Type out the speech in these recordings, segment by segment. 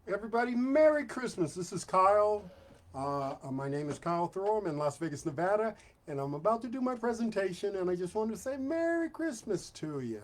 Everybody, Merry Christmas. This is Kyle. My name is Kyle Throw. I'm in Las Vegas, Nevada, and I'm about to do my presentation, and I just wanted to say Merry Christmas to you.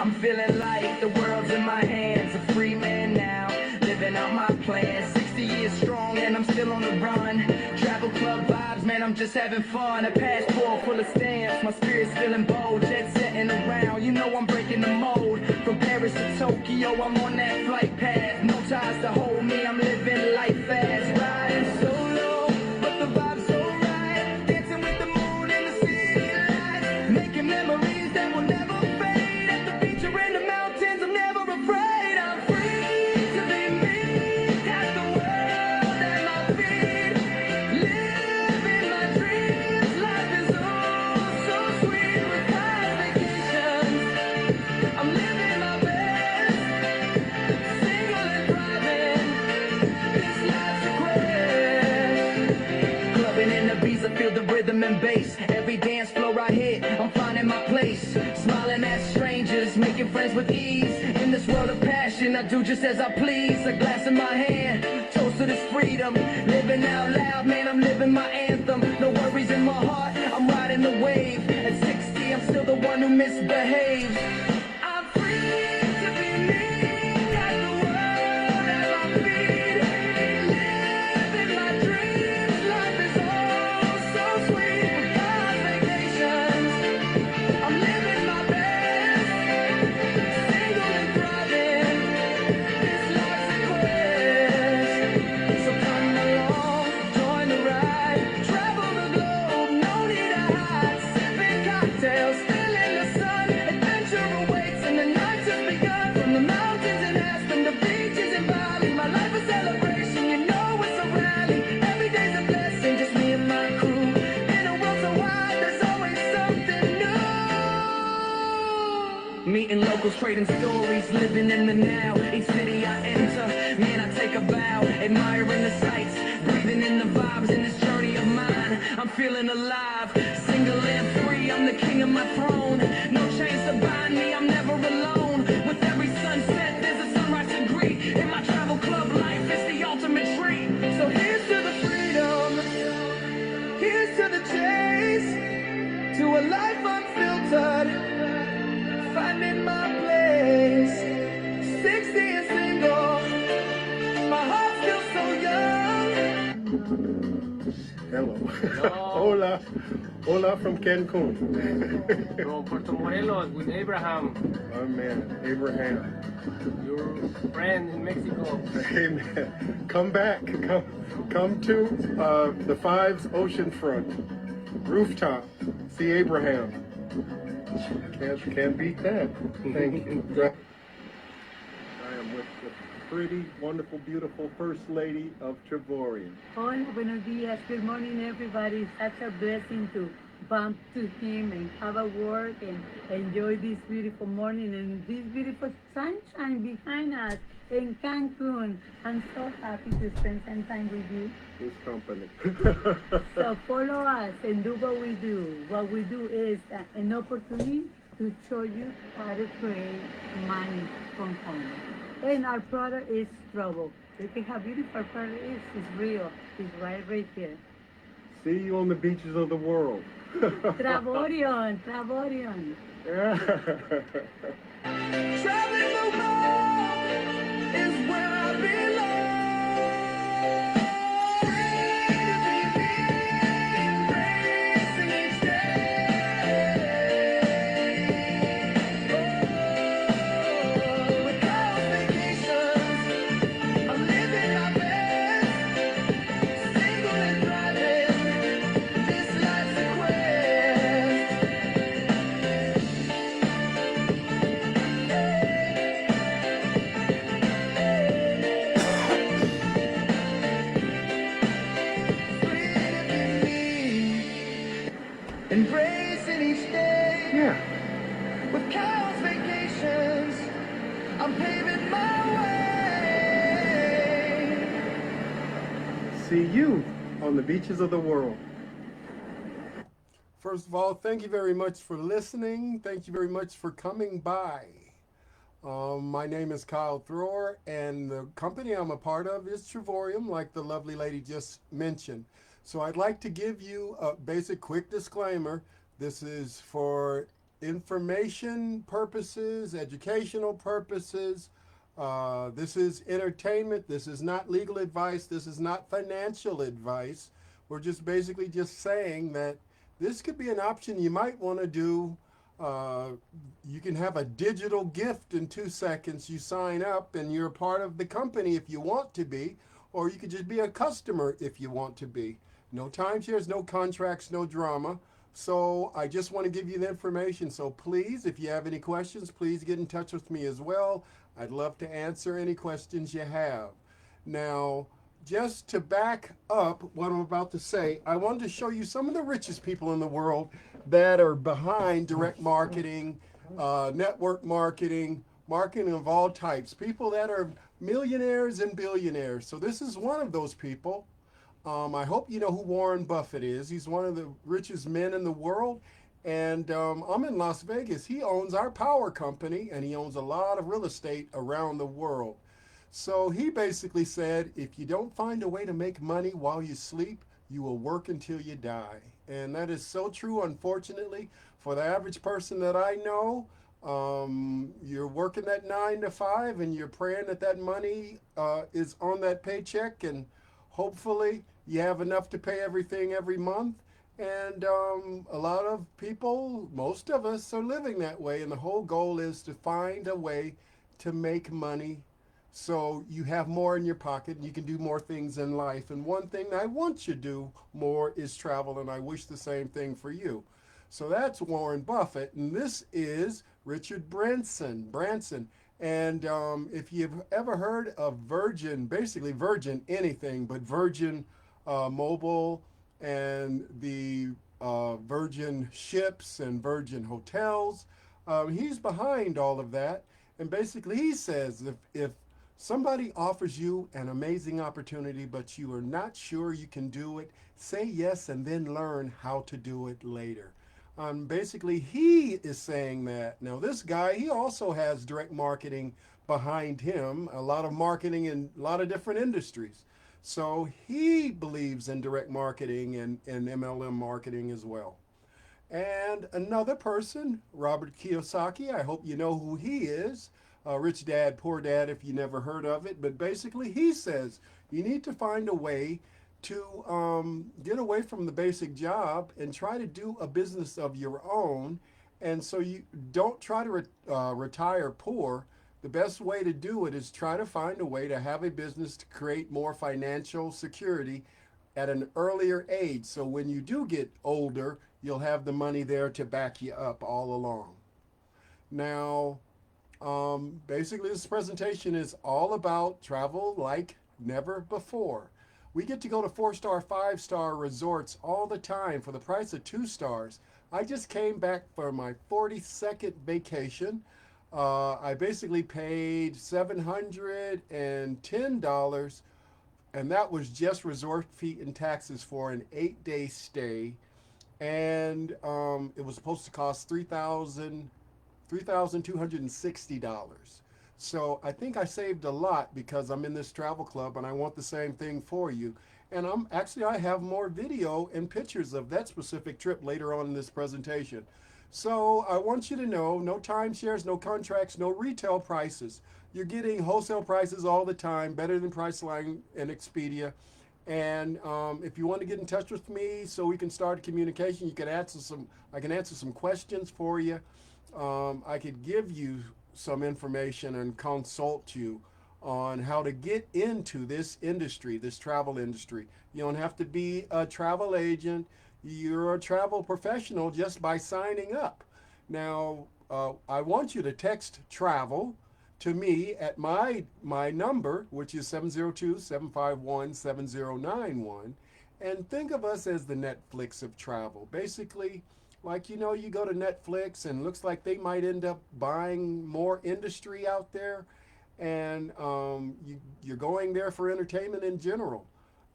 I'm feeling like the world's in my hands. A free man now, living out my plans. 60 years strong and I'm still on the run. Travel club vibes, man, I'm just having fun. A passport full of stamps, my spirit's feeling bold. Jet setting around, you know I'm breaking the mold. From Paris to Tokyo, I'm on that flight path. No ties to hold me, I'm living life fast. Riding solo, but the vibe's so right. Dancing with the moon in the city lights. Making memories that will never fade. At the beach or in the mountains, I'm never afraid. I'm free to be me. Got the world at my feet. Living my dreams. Life is oh so sweet with past vacations. I'm living my best. Single and thriving. This life's a quest. Clubbing in the beats, I feel the rhythm and bass. Every dance floor I hit, I'm finding my place. Smiling at strangers, making friends with ease. In this world of passion, I do just as I please. A glass in my hand, toast to this freedom. Living out loud, man, I'm living my anthem. No worries in my heart, I'm riding the wave. At 60, I'm still the one who misbehaves. I'm free to be me. Got the world at my feet. Living my dreams. Life is oh so sweet with past vacations. I'm living my best. Single and thriving. This life's a quest. So come along, join the ride. Travel the globe, no need to hide. Sipping cocktails, still in the sun. Adventure awaits and the night has begun. From the mountains in Aspen, the beaches in Bali. My life a celebration, you know it's a rally. Every day's a blessing, just me and my crew. In a world so wide, there's always something new. Meeting locals, trading stories, living in the now. Each city I enter, man, I take a bow. Admiring the sights, breathing in the vibes in this journey of mine. I'm feeling alive, single and free. I'm the king of my throne. No chains to bind me, I'm never alone. With every sunset, there's a sunrise to greet. In my travel club life, it's the ultimate treat. So here's to the freedom, here's to the chase, to a life unfiltered. Finding my place, 60 and single, my heart's still so young. Hello. Hola. Hola from Cancun. From Puerto Morelos with Abraham, Oh man, Abraham. your friend in Mexico. Hey man, come back. Come to the Fives oceanfront rooftop. See Abraham. Can't beat that. Thank you. I am with the pretty, wonderful, beautiful First Lady of Trevorian. Hola, buenos días. Good morning, everybody. It's such a blessing to bump to him and have a word and enjoy this beautiful morning and this beautiful sunshine behind us in Cancun. I'm so happy to spend some time with you. His company. So follow us and do what we do. What we do is an opportunity to show you how to create money from home. And our product is Trouble. Look at how beautiful our product is. It's real. It's right here. See you on the beaches of the world. Trevorian. Yeah. Traveling the world is where I belong. Free to be me, embracing each day. Oh, without vacations, I'm living my best. Single and thriving, this life's a quest. see you on the beaches of the world. First of all, thank you very much for listening. Thank you very much for coming by. My name is Kyle Thrower, and the company I'm a part of is Trevorium, like the lovely lady just mentioned. So I'd like to give you a basic quick disclaimer. This is for information purposes, educational purposes. This is entertainment. This is not legal advice. This is not financial advice. We're just basically just saying that this could be an option you might want to do. You can have a digital gift in 2 seconds. You sign up and you're a part of the company if you want to be, or you could just be a customer if you want to be. No timeshares, no contracts, no drama. So I just want to give you the information. So please, if you have any questions, please get in touch with me as well. I'd love to answer any questions you have. Now, just to back up what I'm about to say, I wanted to show you some of the richest people in the world that are behind direct marketing, network marketing, marketing of all types, people that are millionaires and billionaires. So this is one of those people. I hope you know who Warren Buffett is. He's one of the richest men in the world. And I'm in Las Vegas. He owns our power company, and he owns a lot of real estate around the world. So he basically said, if you don't find a way to make money while you sleep, you will work until you die. And that is so true, unfortunately, for the average person that I know. You're working that 9 to 5 and you're praying that that money is on that paycheck, and hopefully you have enough to pay everything every month. And a lot of people, most of us, are living that way. And the whole goal is to find a way to make money so you have more in your pocket and you can do more things in life. And one thing I want you to do more is travel, and I wish the same thing for you. So that's Warren Buffett, and this is Richard Branson. And if you've ever heard of Virgin, basically Virgin anything, but Virgin Mobile and the Virgin ships and Virgin hotels, he's behind all of that. And basically he says if somebody offers you an amazing opportunity, but you are not sure you can do it, say yes and then learn how to do it later. Basically, he is saying that. Now, this guy, he also has direct marketing behind him, a lot of marketing in a lot of different industries. So he believes in direct marketing and MLM marketing as well. And another person, Robert Kiyosaki, I hope you know who he is. Rich Dad, Poor Dad, if you never heard of it. But basically, he says you need to find a way to get away from the basic job and try to do a business of your own. And so you don't try to retire poor. The best way to do it is try to find a way to have a business to create more financial security at an earlier age. So when you do get older, you'll have the money there to back you up all along. Now, basically this presentation is all about travel like never before. We get to go to 4-star, 5-star resorts all the time for the price of 2 stars. I just came back for my 42nd vacation. I basically paid $710, and that was just resort fee and taxes for an 8-day stay. And it was supposed to cost $3,260. So I think I saved a lot because I'm in this travel club and I want the same thing for you. And I have more video and pictures of that specific trip later on in this presentation. So I want you to know, no timeshares, no contracts, no retail prices. You're getting wholesale prices all the time, better than Priceline and Expedia. And if you want to get in touch with me so we can start a communication, you can I can answer some questions for you. I could give you some information and consult you on how to get into this industry, this travel industry. You don't have to be a travel agent. You're a travel professional just by signing up. Now, I want you to text travel to me at my number, which is 702-751-7091, and think of us as the Netflix of travel. Basically, like, you know, you go to Netflix and looks like they might end up buying more industry out there, and you're going there for entertainment in general.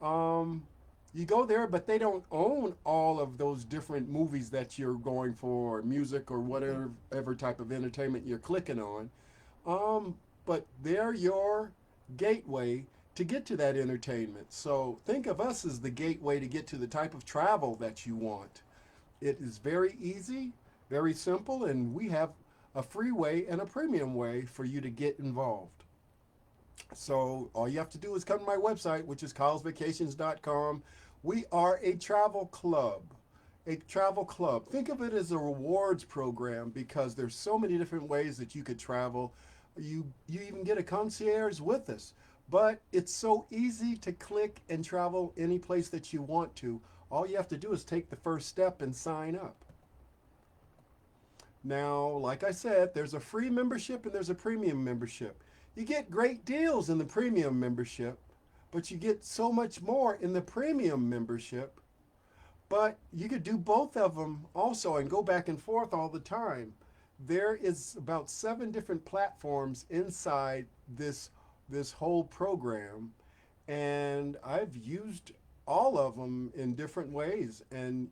You go there, but they don't own all of those different movies that you're going for, or music, or whatever type of entertainment you're clicking on. But they're your gateway to get to that entertainment. So think of us as the gateway to get to the type of travel that you want. It is very easy, very simple, and we have a free way and a premium way for you to get involved. So all you have to do is come to my website, which is kylesvacations.com. We are a travel club. A travel club. Think of it as a rewards program because there's so many different ways that you could travel. You even get a concierge with us. But it's so easy to click and travel any place that you want to. All you have to do is take the first step and sign up. Now, like I said, there's a free membership and there's a premium membership. You get great deals in the premium membership, but you get so much more in the premium membership. But you could do both of them also and go back and forth all the time. There is about 7 different platforms inside this whole program, and I've used all of them in different ways, and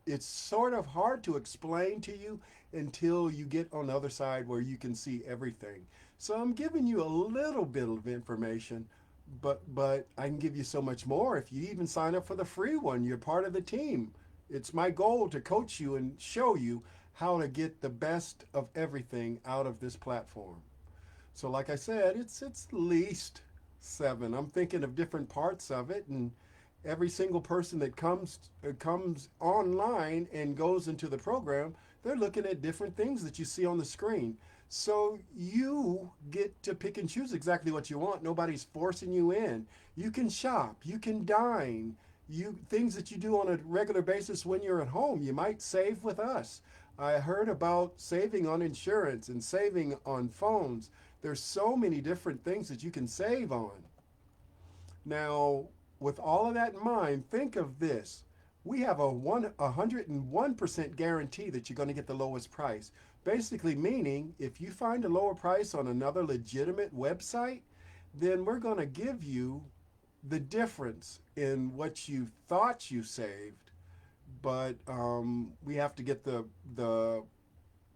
it's sort of hard to explain to you until you get on the other side where you can see everything. So I'm giving you a little bit of information, but I can give you so much more if you even sign up for the free one. You're part of the team. It's my goal to coach you and show you how to get the best of everything out of this platform. So like I said, it's at least 7. I'm thinking of different parts of it, and every single person that comes online and goes into the program, they're looking at different things that you see on the screen. So you get to pick and choose exactly what you want. Nobody's forcing you in. You can shop, you can dine, things that you do on a regular basis when you're at home. You might save with us. I heard about saving on insurance and saving on phones. There's so many different things that you can save on. Now, with all of that in mind, think of this. We have a 101% guarantee that you're going to get the lowest price. Basically meaning if you find a lower price on another legitimate website, then we're going to give you the difference in what you thought you saved, but we have to get the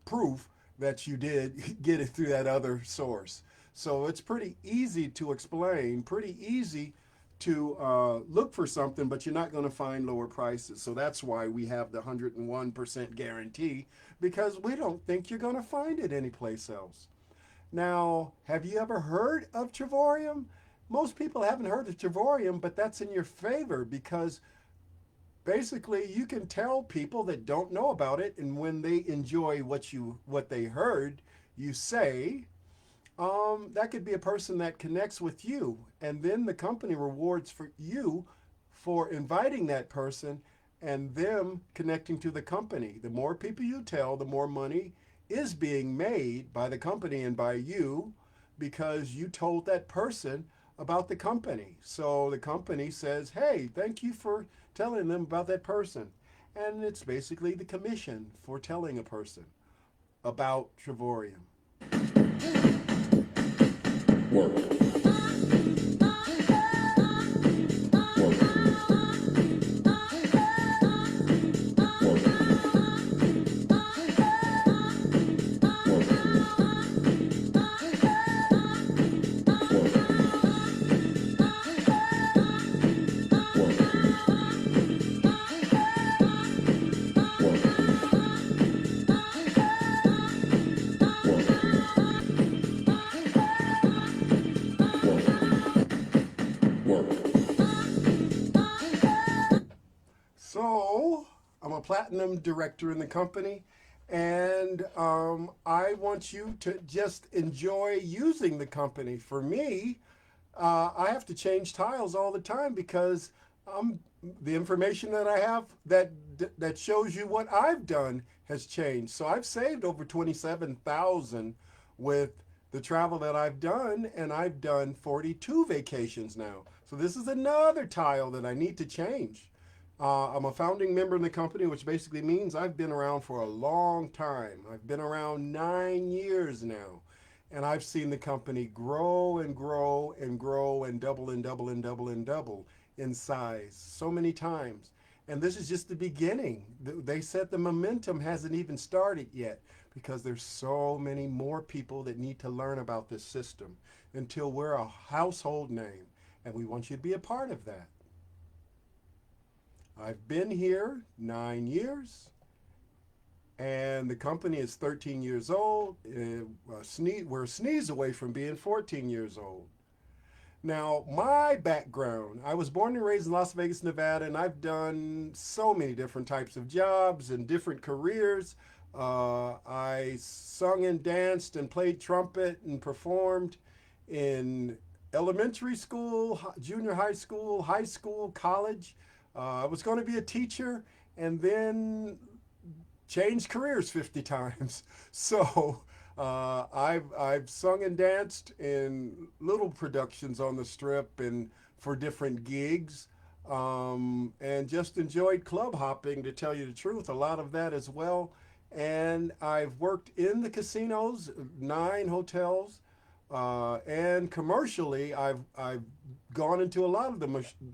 proof that you did get it through that other source. So it's pretty easy to explain, pretty easy to look for something, but you're not going to find lower prices. So that's why we have the 101% guarantee, because we don't think you're going to find it anyplace else. Now, have you ever heard of Trivorium? Most people haven't heard of Trivorium, but that's in your favor because basically you can tell people that don't know about it, and when they enjoy what they heard you say, that could be a person that connects with you, and then the company rewards for you for inviting that person and them connecting to the company. The more people you tell, the more money is being made by the company and by you because you told that person about the company. So the company says, hey, thank you for telling them about that person. And it's basically the commission for telling a person about Trivorium. Work. So I'm a platinum director in the company, and I want you to just enjoy using the company. For me, I have to change tiles all the time because the information that I have that shows you what I've done has changed. So I've saved over 27,000 with the travel that I've done, and I've done 42 vacations now. So this is another tile that I need to change. I'm a founding member in the company, which basically means I've been around for a long time. I've been around 9 years now, and I've seen the company grow and grow and grow and double and double and double and double in size so many times. And this is just the beginning. They said the momentum hasn't even started yet because there's so many more people that need to learn about this system until we're a household name. And we want you to be a part of that. I've been here 9 years. And the company is 13 years old. We're a sneeze away from being 14 years old. Now, my background, I was born and raised in Las Vegas, Nevada, and I've done so many different types of jobs and different careers. I sung and danced and played trumpet and performed in elementary school, junior high school, college. I was going to be a teacher, and then changed careers 50 times. So I've sung and danced in little productions on the Strip and for different gigs, and just enjoyed club hopping, to tell you the truth, a lot of that as well. And I've worked in the casinos, 9 hotels, and commercially I've gone into a lot of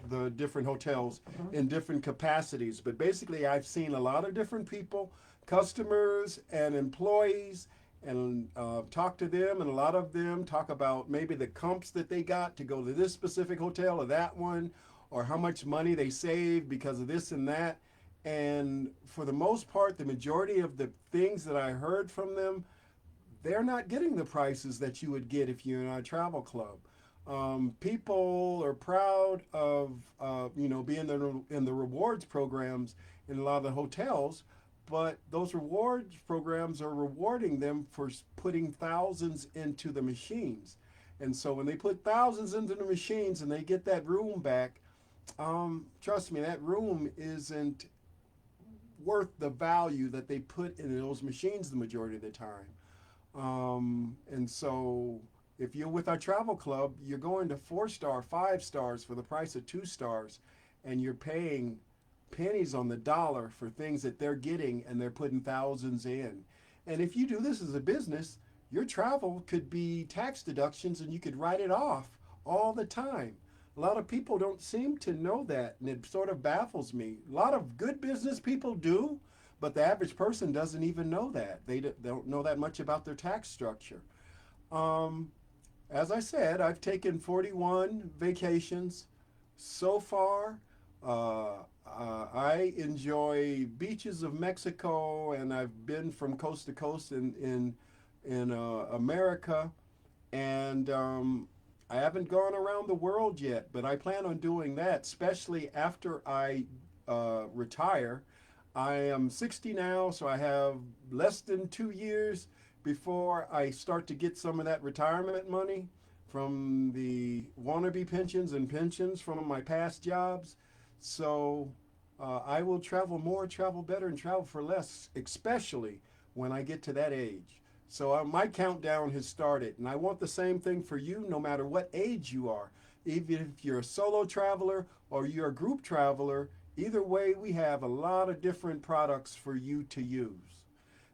the different hotels in different capacities. But basically I've seen a lot of different people, customers and employees, and talk to them, and a lot of them talk about maybe the comps that they got to go to this specific hotel or that one, or how much money they saved because of this and that. And for the most part, the majority of the things that I heard from them, they're not getting the prices that you would get if you're in a travel club. People are proud of being in the rewards programs in a lot of the hotels, but those rewards programs are rewarding them for putting thousands into the machines. And so when they put thousands into the machines and they get that room back, trust me, that room isn't worth the value that they put in those machines the majority of the time. And so if you're with our travel club, you're going to 4-star, 5 stars for the price of 2 stars, and you're paying pennies on the dollar for things that they're getting, and they're putting thousands in. And if you do this as a business, your travel could be tax deductions and you could write it off all the time. A lot of people don't seem to know that, and it sort of baffles me. A lot of good business people do, but the average person doesn't even know that. They don't know that much about their tax structure. As I said, I've taken 41 vacations so far. I enjoy beaches of Mexico, and I've been from coast to coast in America, and I haven't gone around the world yet, but I plan on doing that, especially after I retire. I am 60 now, so I have less than 2 years before I start to get some of that retirement money from the wannabe pensions and pensions from my past jobs. So I will travel more, travel better, and travel for less, especially when I get to that age. So my countdown has started, and I want the same thing for you, no matter what age you are. Even if you're a solo traveler or you're a group traveler, either way, we have a lot of different products for you to use.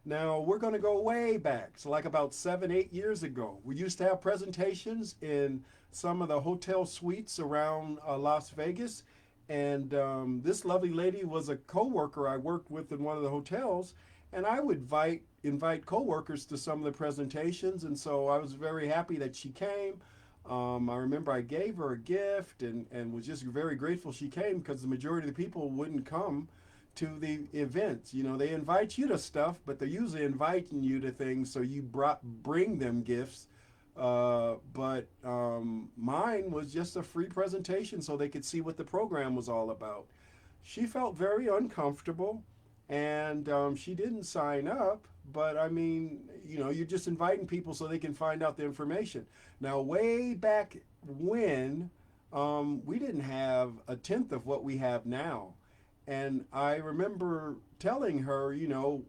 Now, we're going to go way back. So like about 7, 8 years ago, we used to have presentations in some of the hotel suites around Las Vegas. And this lovely lady was a coworker I worked with in one of the hotels, and I would invite coworkers to some of the presentations, and so I was very happy that she came. I remember I gave her a gift and was just very grateful she came, because the majority of the people wouldn't come to the events. You know, they invite you to stuff, but they're usually inviting you to things so you bring them gifts. But mine was just a free presentation so they could see what the program was all about. She felt very uncomfortable, and she didn't sign up, but I mean, you know, you're just inviting people so they can find out the information. Now, way back when, we didn't have a tenth of what we have now. And I remember telling her, you know,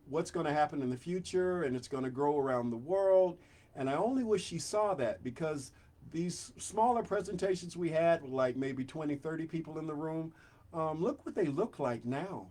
what's going to happen in the future, and it's going to grow around the world. And I only wish she saw that, because these smaller presentations we had, with like maybe 20, 30 people in the room, look what they look like now.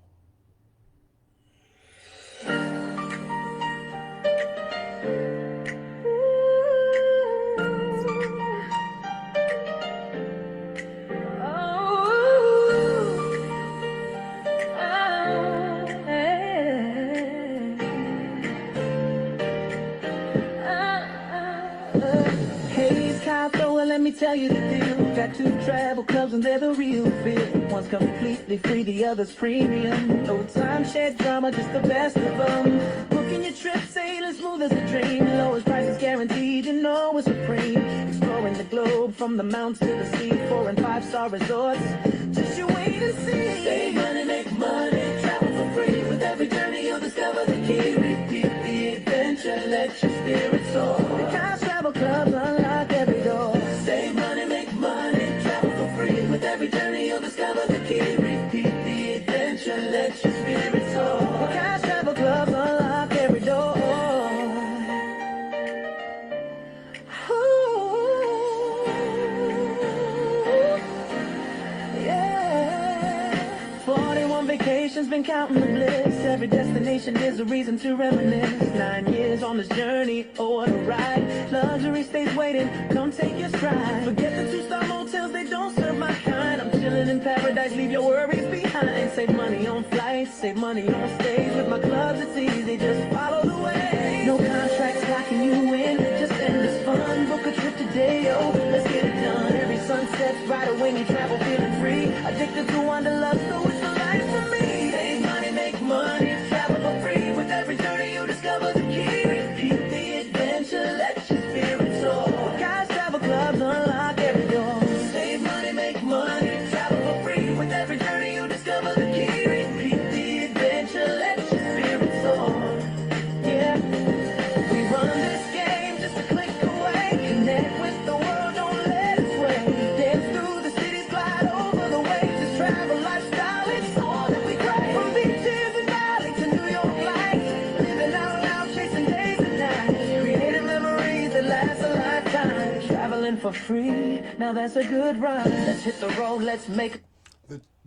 tell you the deal. Got two travel clubs and they're the real feel. One's completely free, the other's premium. No timeshare drama, just the best of them. Booking your trip, sailing smooth as a dream. Lowest prices guaranteed, you know it's supreme. Exploring the globe from the mountains to the sea. 4 and 5-star resorts, just you wait and see. Save money, make money, travel for free. With every journey you'll discover the key. Repeat the adventure, let your spirit soar. Because travel clubs unlock every door. Save money, make money, travel for free. With every journey you'll discover the key. Repeat the adventure, let your spirit soar. Because travel clubs unlock every door. Ooh, yeah. 41 vacations, been counting the bliss. Every destination is a reason to reminisce. 9 years on this journey, oh what a ride. Luxury stays waiting, come take your stride. Forget the 2-star motels, they don't serve my kind. I'm chilling in paradise, leave your worries behind. Save money on flights, save money on stays. With my clubs it's easy, just follow the way. No contracts locking you in, just endless fun. Book a trip today, oh, let's get it done. Every sunset's brighter when you travel feeling free. Addicted to wanderlust, so it's the life for me. Save money, make money, travel for free. With every journey you discover the key. Repeat the adventure, let your spirit soar. Guys, travel clubs unlock every door. Save money, make money, travel for free. With every journey you discover the key. Repeat the adventure, let your spirit soar. Yeah, we run this game just a click away. Connect with the world, don't let it sway. Dance through the cities, glide over the waves. This travel lifestyle, it's all that we crave. From beaches and valleys to New York lights, living out loud, chasing days and nights, creating memories that last a lifetime. Traveling for free, now that's a good ride. Let's hit the road, let's make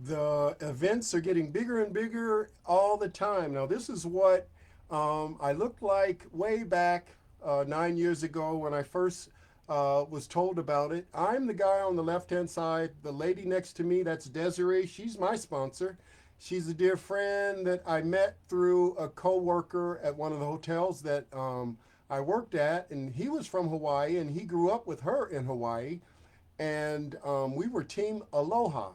The events are getting bigger and bigger all the time. Now, this is what I looked like way back 9 years ago when I first was told about it. I'm the guy on the left-hand side. The lady next to me, that's Desiree. She's my sponsor. She's a dear friend that I met through a co-worker at one of the hotels that I worked at, and he was from Hawaii, and he grew up with her in Hawaii, and we were Team Aloha.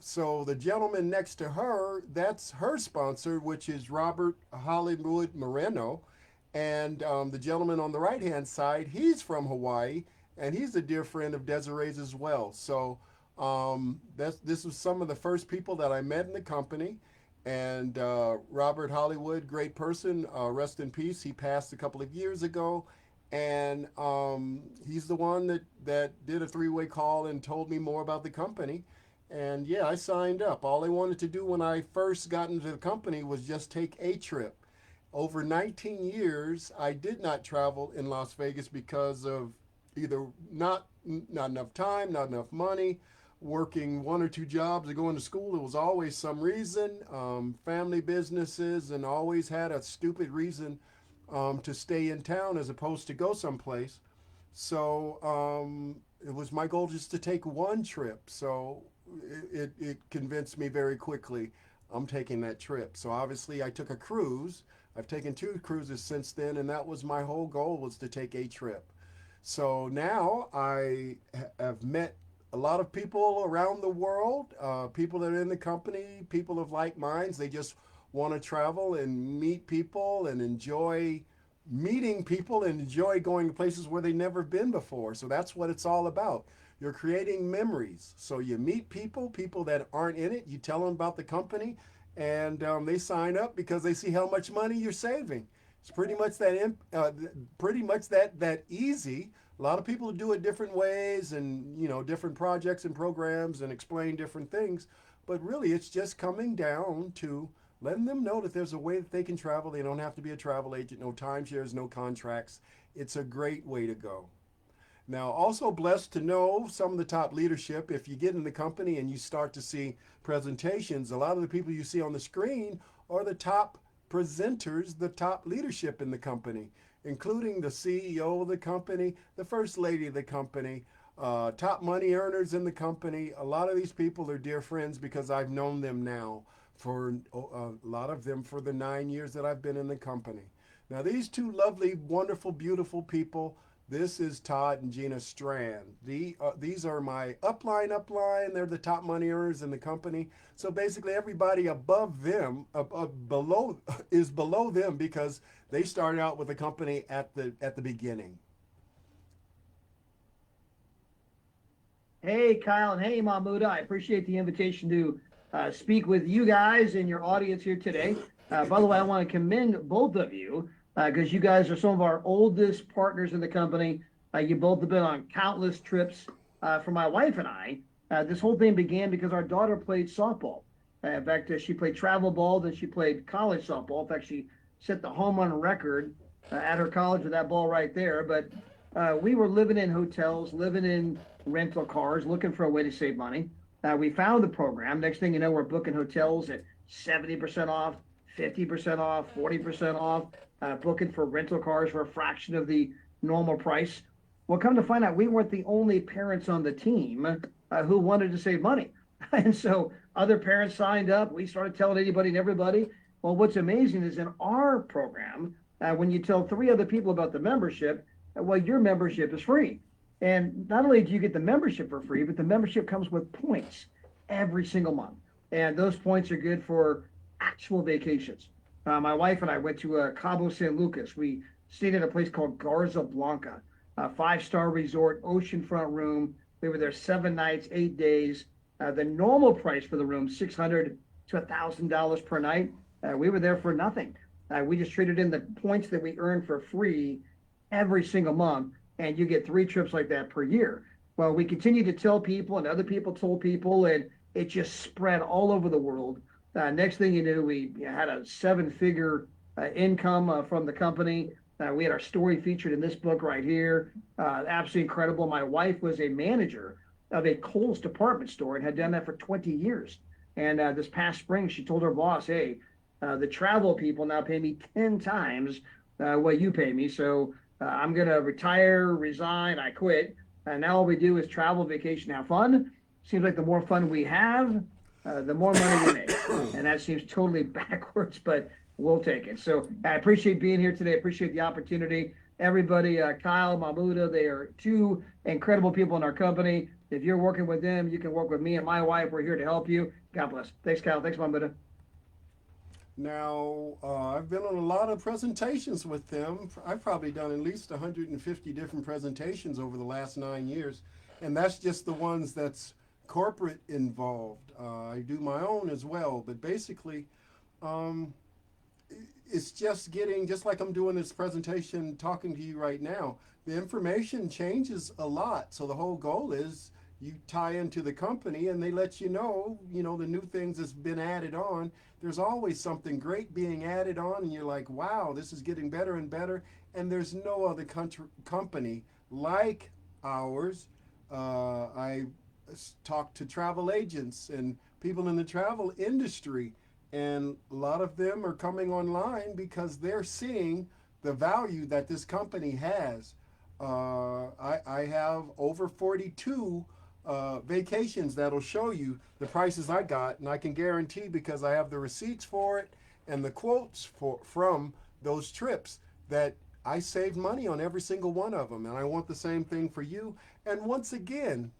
So the gentleman next to her, that's her sponsor, which is Robert Hollywood Moreno. And the gentleman on the right-hand side, he's from Hawaii, and he's a dear friend of Desiree's as well. So this was some of the first people that I met in the company. And Robert Hollywood, great person, rest in peace. He passed a couple of years ago. And he's the one that did a 3-way call and told me more about the company. And yeah, I signed up. All I wanted to do when I first got into the company was just take a trip. Over 19 years, I did not travel in Las Vegas because of either not enough time, not enough money, working 1 or 2 jobs or going to school. There was always some reason, family businesses, and always had a stupid reason to stay in town as opposed to go someplace. So it was my goal just to take one trip. So it convinced me very quickly I'm taking that trip. So obviously I took a cruise. I've taken 2 cruises since then, and that was my whole goal, was to take a trip. So now I have met a lot of people around the world, people that are in the company, people of like minds. They just want to travel and meet people and enjoy meeting people and enjoy going to places where they've never been before. So that's what it's all about. You're creating memories. So you meet people that aren't in it. You tell them about the company, and they sign up because they see how much money you're saving. It's pretty much that easy. A lot of people do it different ways, and different projects and programs, and explain different things. But really, it's just coming down to letting them know that there's a way that they can travel. They don't have to be a travel agent. No timeshares, no contracts. It's a great way to go. Now, also blessed to know some of the top leadership. If you get in the company and you start to see presentations, a lot of the people you see on the screen are the top presenters, the top leadership in the company, including the CEO of the company, the first lady of the company, top money earners in the company. A lot of these people are dear friends because I've known them now for a lot of them for the 9 years that I've been in the company. Now, these 2 lovely, wonderful, beautiful people, This is Todd and Gina Strand. These are my upline. They're the top money earners in the company. So basically everybody above them, below, is below them because they started out with the company at the beginning. Hey, Kyle, and hey, Mahmuda. I appreciate the invitation to speak with you guys and your audience here today. By the way, I want to commend both of you because you guys are some of our oldest partners in the company. You both have been on countless trips. For my wife and I, this whole thing began because our daughter played softball. In fact, she played travel ball, then she played college softball. In fact, she set the home run record at her college with that ball right there. But we were living in hotels, living in rental cars, looking for a way to save money. We found the program. Next thing you know, we're booking hotels at 70% off, 50% off, 40% off, booking for rental cars for a fraction of the normal price. Well, come to find out, we weren't the only parents on the team who wanted to save money. And so other parents signed up. We started telling anybody and everybody. Well, what's amazing is in our program, when you tell 3 other people about the membership, well, your membership is free. And not only do you get the membership for free, but the membership comes with points every single month. And those points are good for actual vacations. My wife and I went to Cabo San Lucas. We stayed at a place called Garza Blanca, a 5-star resort, oceanfront room. We were there 7 nights, 8 days. The normal price for the room, $600 to $1,000 per night. We were there for nothing. We just traded in the points that we earned for free every single month, and you get 3 trips like that per year. Well, we continued to tell people, and other people told people, and it just spread all over the world. Next thing you knew, we had a 7-figure income from the company. We had our story featured in this book right here. Absolutely incredible. My wife was a manager of a Kohl's department store and had done that for 20 years. And this past spring, she told her boss, hey, the travel people now pay me 10 times what you pay me. So I'm going to retire, resign, I quit. And now all we do is travel, vacation, have fun. Seems like the more fun we have, the more money we make. And that seems totally backwards, but we'll take it. So I appreciate being here today. I appreciate the opportunity. Everybody, Kyle, Mahmuda, they are 2 incredible people in our company. If you're working with them, you can work with me and my wife. We're here to help you. God bless. Thanks, Kyle. Thanks, Mahmuda. Now, I've been on a lot of presentations with them. I've probably done at least 150 different presentations over the last 9 years. And that's just the ones that's corporate involved. I do my own as well. But basically, it's just like I'm doing this presentation, talking to you right now. The information changes a lot. So the whole goal is you tie into the company and they let you know, the new things that's been added on. There's always something great being added on and you're like, wow, this is getting better and better. And there's no other company like ours. I talked to travel agents and people in the travel industry, and a lot of them are coming online because they're seeing the value that this company has. I have over 42 vacations that'll show you the prices I got, and I can guarantee, because I have the receipts for it and the quotes from those trips, that I saved money on every single one of them, and I want the same thing for you. And once again,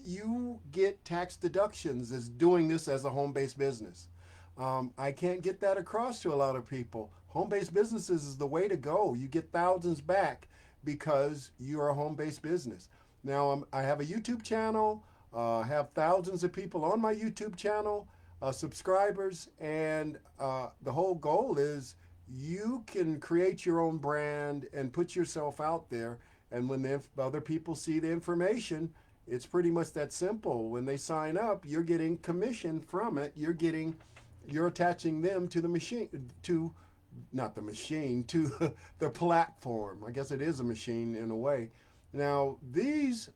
you get tax deductions as doing this as a home-based business. I can't get that across to a lot of people. Home-based businesses is the way to go. You get thousands back because you're a home-based business. Now, I have a YouTube channel. I have thousands of people on my YouTube channel, subscribers, and the whole goal is you can create your own brand and put yourself out there. And when the other people see the information, it's pretty much that simple. When they sign up, you're getting commission from it. You're attaching them to the machine, to the platform. I guess it is a machine in a way. Now, these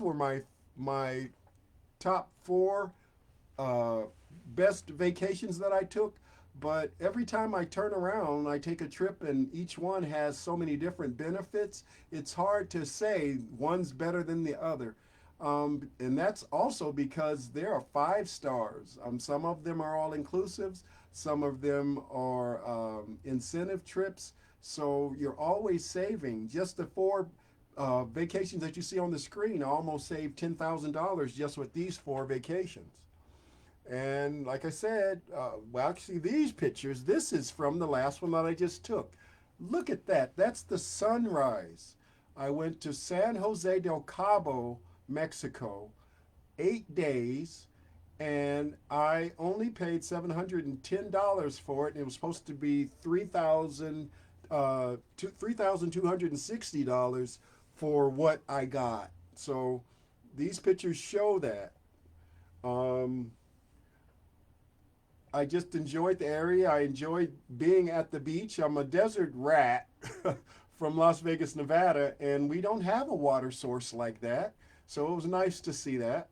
were my top 4 best vacations that I took. But every time I turn around, I take a trip, and each one has so many different benefits. It's hard to say one's better than the other. And that's also because there are 5 stars. Some of them are all inclusives. Some of them are incentive trips. So you're always saving. Just the 4 vacations that you see on the screen, I almost saved $10,000 just with these 4 vacations. And like I said, well, actually these pictures, this is from the last one that I just took. Look at that. That's the sunrise. I went to San Jose del Cabo, Mexico, 8 days, and I only paid $710 for it. And it was supposed to be $3,260 for what I got. So these pictures show that. I just enjoyed the area. I enjoyed being at the beach. I'm a desert rat from Las Vegas, Nevada, and we don't have a water source like that. So it was nice to see that.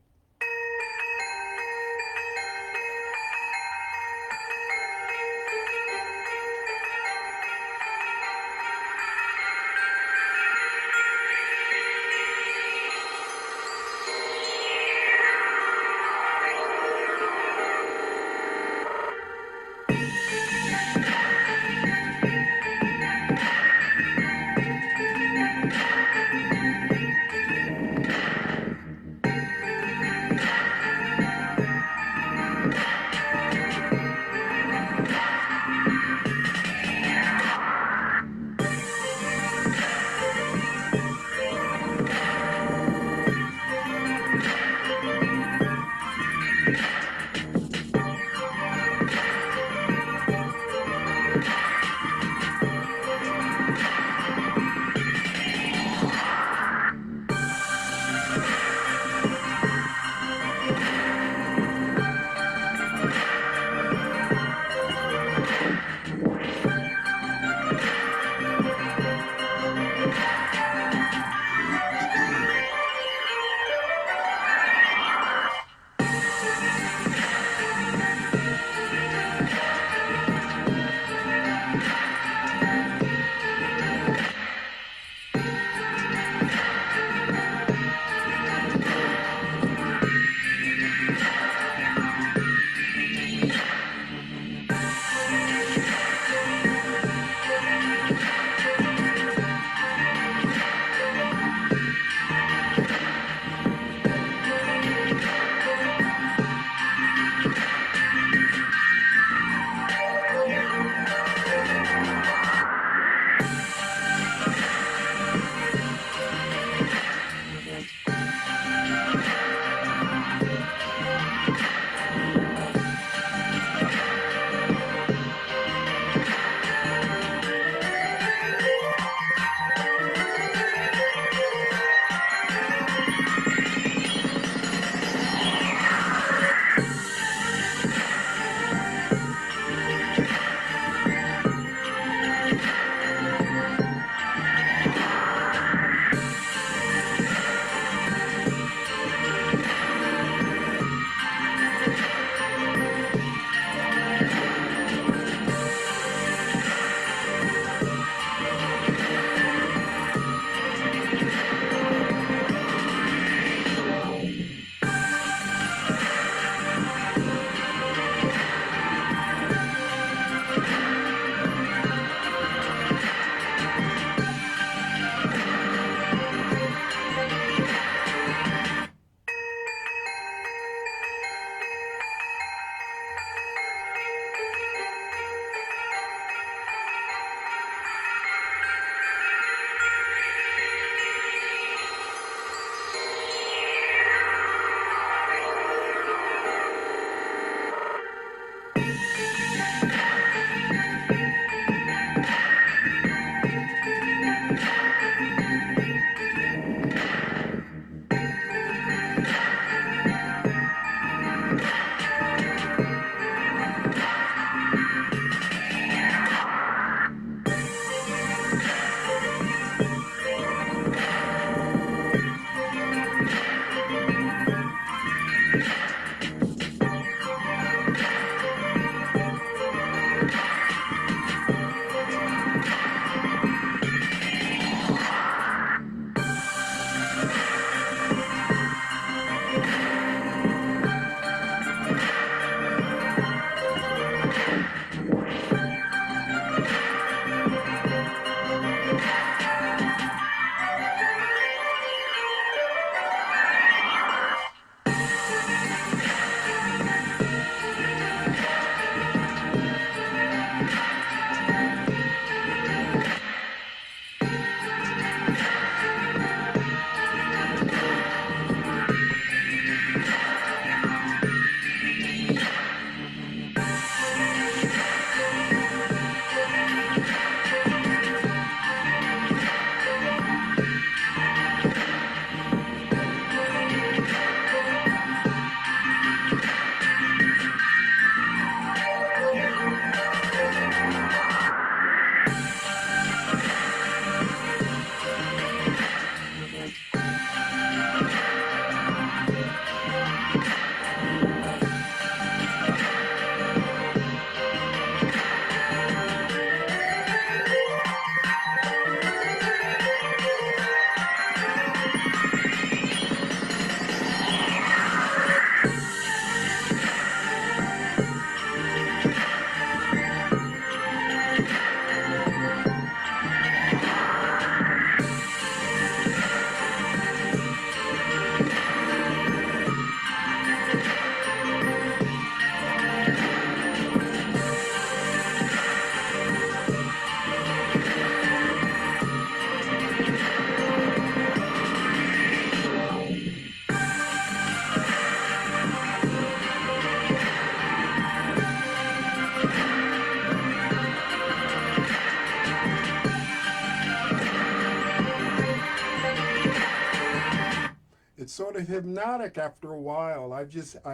of hypnotic after a while. I've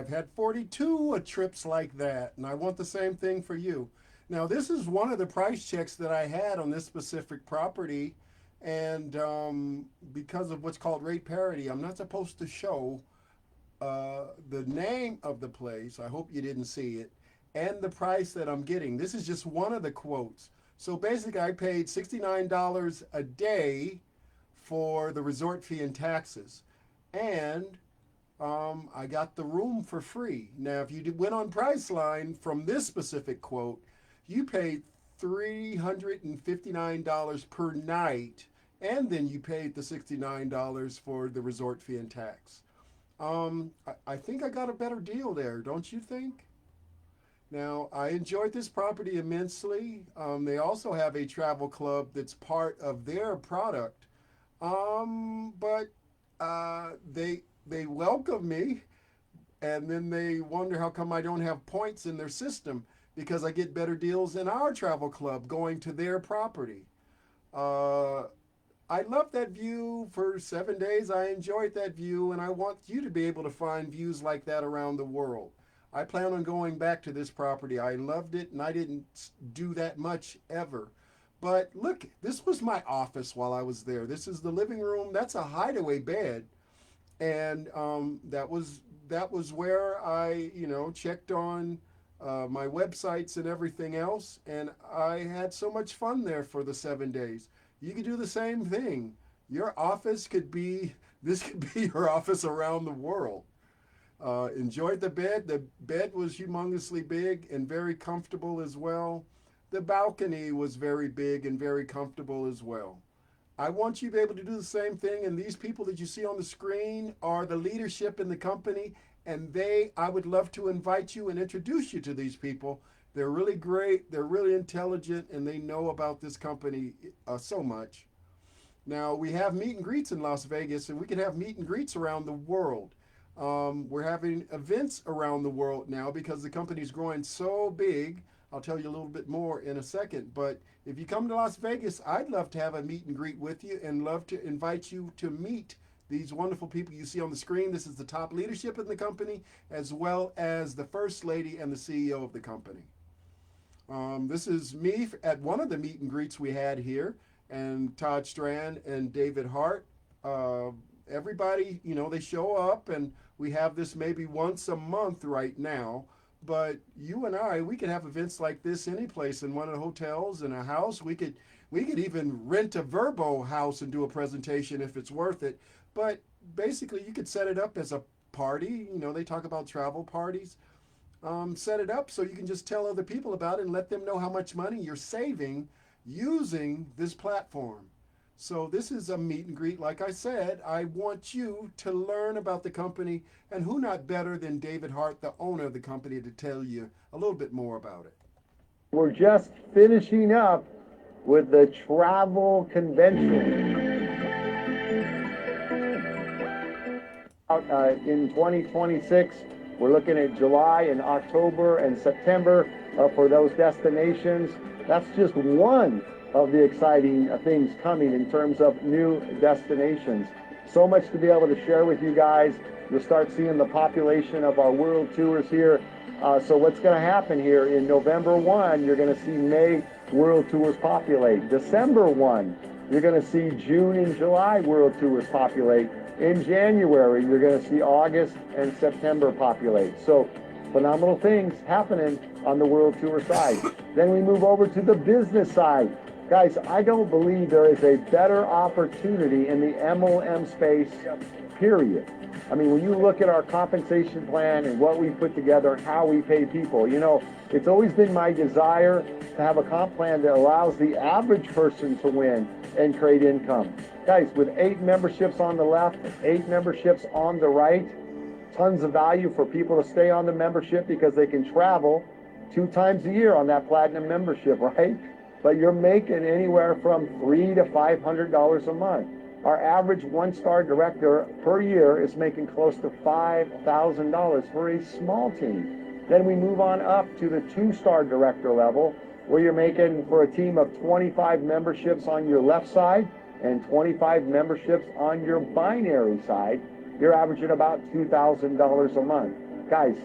had 42 trips like that, and I want the same thing for you. Now, this is one of the price checks that I had on this specific property, and because of what's called rate parity, I'm not supposed to show the name of the place. I hope you didn't see it, and the price that I'm getting. This is just one of the quotes. So basically, I paid $69 a day for the resort fee and taxes, and I got the room for free. Now, if you went on Priceline from this specific quote, you paid $359 per night, and then you paid the $69 for the resort fee and tax. I think I got a better deal there, don't you think? Now, I enjoyed this property immensely. They also have a travel club that's part of their product, but they welcome me, and then they wonder how come I don't have points in their system, because I get better deals in our travel club going to their property. I love that view for 7 days. I enjoyed that view, and I want you to be able to find views like that around the world. I plan on going back to this property. I loved it, and I didn't do that much ever. But look, this was my office while I was there. This is the living room. That's a hideaway bed. And that was where I, checked on my websites and everything else. And I had so much fun there for the 7 days. You could do the same thing. Your office this could be your office around the world. Enjoyed the bed. The bed was humongously big and very comfortable as well. The balcony was very big and very comfortable as well. I want you to be able to do the same thing, and these people that you see on the screen are the leadership in the company, and I would love to invite you and introduce you to these people. They're really great, they're really intelligent, and they know about this company so much. Now, we have meet and greets in Las Vegas, and we can have meet and greets around the world. We're having events around the world now because the company's growing so big. I'll tell you a little bit more in a second, but if you come to Las Vegas, I'd love to have a meet and greet with you and love to invite you to meet these wonderful people you see on the screen. This is the top leadership in the company, as well as the First Lady and the CEO of the company. This is me at one of the meet and greets we had here, and Todd Strand and David Hart. Everybody, they show up, and we have this maybe once a month right now. But you and we could have events like this any place, in one of the hotels, in a house. We could even rent a Verbo house and do a presentation if it's worth it. But basically, you could set it up as a party. They talk about travel parties. Set it up so you can just tell other people about it and let them know how much money you're saving using this platform. So this is a meet and greet. Like I said, I want you to learn about the company, and who not better than David Hart, the owner of the company, to tell you a little bit more about it. We're just finishing up with the travel convention. In 2026, we're looking at July and October and September for those destinations. That's just one of the exciting things coming in terms of new destinations. So much to be able to share with you guys. You'll start seeing the population of our world tours here. So what's going to happen here in November 1, you're going to see May world tours populate. December 1, you're going to see June and July world tours populate. In January, you're going to see August and September populate. So phenomenal things happening on the world tour side. Then we move over to the business side. Guys, I don't believe there is a better opportunity in the MLM space, period. I mean, when you look at our compensation plan and what we put together, how we pay people, it's always been my desire to have a comp plan that allows the average person to win and create income. Guys, with 8 memberships on the left, 8 memberships on the right, tons of value for people to stay on the membership because they can travel 2 times a year on that platinum membership, right? But you're making anywhere from $300 to $500 a month. Our average 1-star director per year is making close to $5,000 for a small team. Then we move on up to the 2-star director level, where you're making, for a team of 25 memberships on your left side and 25 memberships on your binary side, you're averaging about $2,000 a month. Guys,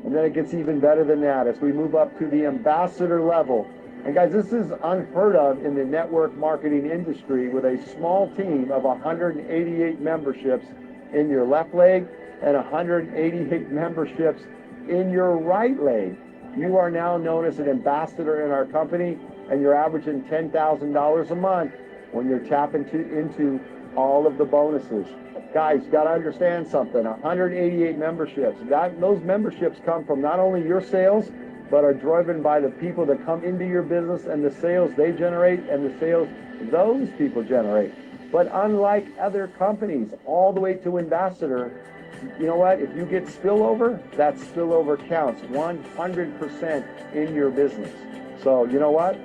and then it gets even better than that as we move up to the ambassador level. And guys, this is unheard of in the network marketing industry with a small team of 188 memberships in your left leg and 188 memberships in your right leg. You are now known as an ambassador in our company, and you're averaging $10,000 a month when you're tapping into all of the bonuses. Guys, you got to understand something. 188 memberships. Those memberships come from not only your sales, but are driven by the people that come into your business and the sales they generate and the sales those people generate. But unlike other companies, all the way to ambassador, you know what? If you get spillover, that spillover counts 100% in your business. So you know what?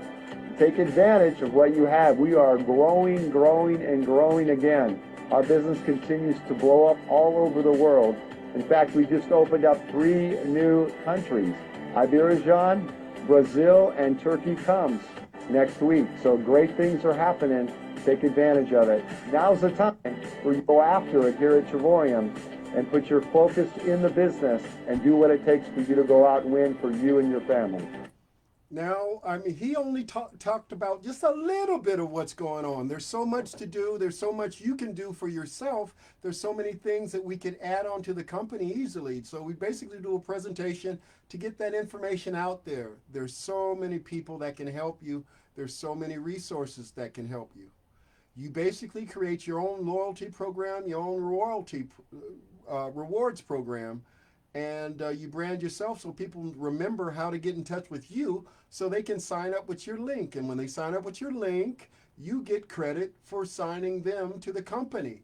Take advantage of what you have. We are growing, and growing again. Our business continues to blow up all over the world. In fact, we just opened up 3 new countries. Azerbaijan, Brazil, and Turkey comes next week. So great things are happening. Take advantage of it. Now's the time where you go after it here at Trevorium and put your focus in the business and do what it takes for you to go out and win for you and your family. Now, I mean, he only talked about just a little bit of what's going on. There's so much to do. There's so much you can do for yourself. There's so many things that we could add on to the company easily. So we basically do a presentation to get that information out there. There's so many people that can help you. There's so many resources that can help you. You basically create your own loyalty program, your own rewards program, and you brand yourself so people remember how to get in touch with you so they can sign up with your link. And when they sign up with your link, you get credit for signing them to the company.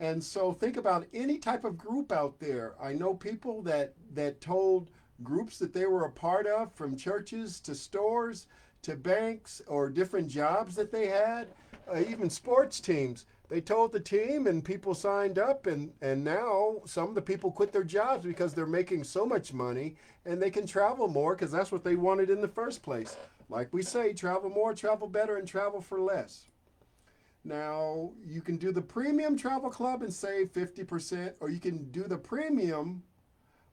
And so think about any type of group out there. I know people that told groups that they were a part of, from churches to stores to banks or different jobs that they had, even sports teams. They told the team and people signed up, and now some of the people quit their jobs because they're making so much money and they can travel more because that's what they wanted in the first place. Like we say, travel more, travel better, and travel for less. Now, you can do the premium travel club and save 50%, or you can do the premium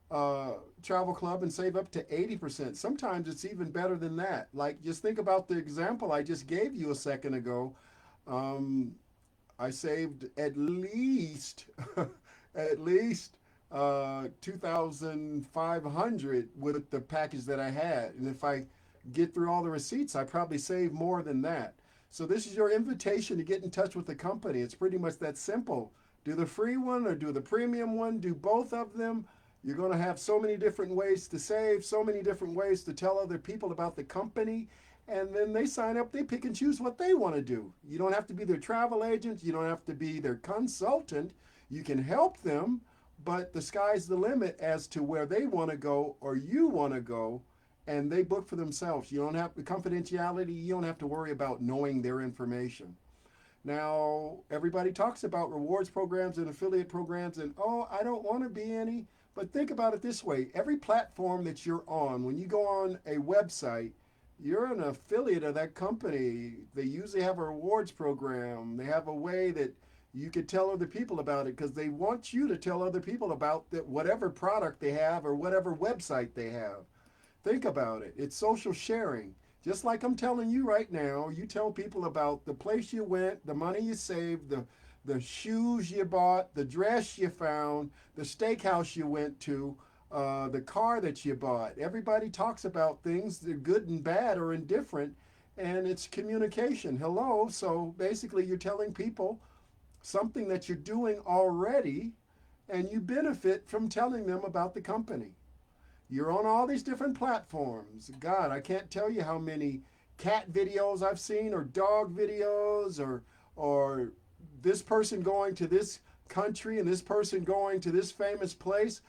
travel club and save up to 80%. Sometimes it's even better than that. Like, just think about the example I just gave you a second ago. I saved at least $2,500 with the package that I had. And if I get through all the receipts, I probably save more than that. So this is your invitation to get in touch with the company. It's pretty much that simple. Do the free one or do the premium one. Do both of them. You're going to have so many different ways to save, so many different ways to tell other people about the company. And then they sign up, they pick and choose what they want to do. You don't have to be their travel agent. You don't have to be their consultant. You can help them, but the sky's the limit as to where they want to go or you want to go, and they book for themselves. You don't have the confidentiality. You don't have to worry about knowing their information. Now, everybody talks about rewards programs and affiliate programs, and oh, I don't want to be any. But think about it this way. Every platform that you're on, when you go on a website, you're an affiliate of that company. They usually have a rewards program. They have a way that you could tell other people about it because they want you to tell other people about that whatever product they have or whatever website they have. Think about it. It's social sharing. Just like I'm telling you right now, you tell people about the place you went, the money you saved, the shoes you bought, the dress you found, the steakhouse you went to, the car that you bought. Everybody talks about things, they're good and bad or indifferent, and it's communication. Hello. So basically you're telling people something that you're doing already, and you benefit from telling them about the company. You're on all these different platforms. God, I can't tell you how many cat videos I've seen, or dog videos, or this person going to this country and this person going to this famous place.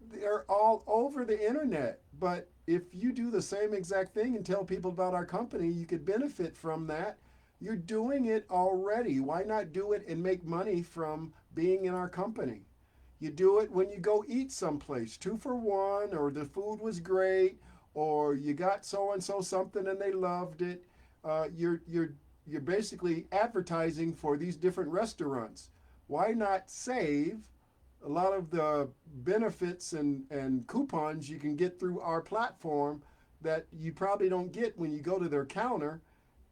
They're all over the internet. But if you do the same exact thing and tell people about our company, you could benefit from that. You're doing it already. Why not do it and make money from being in our company? You do it when you go eat someplace, 2 for 1, or the food was great, or you got so-and-so something and they loved it. You're basically advertising for these different restaurants. Why not save a lot of the benefits and coupons you can get through our platform that you probably don't get when you go to their counter,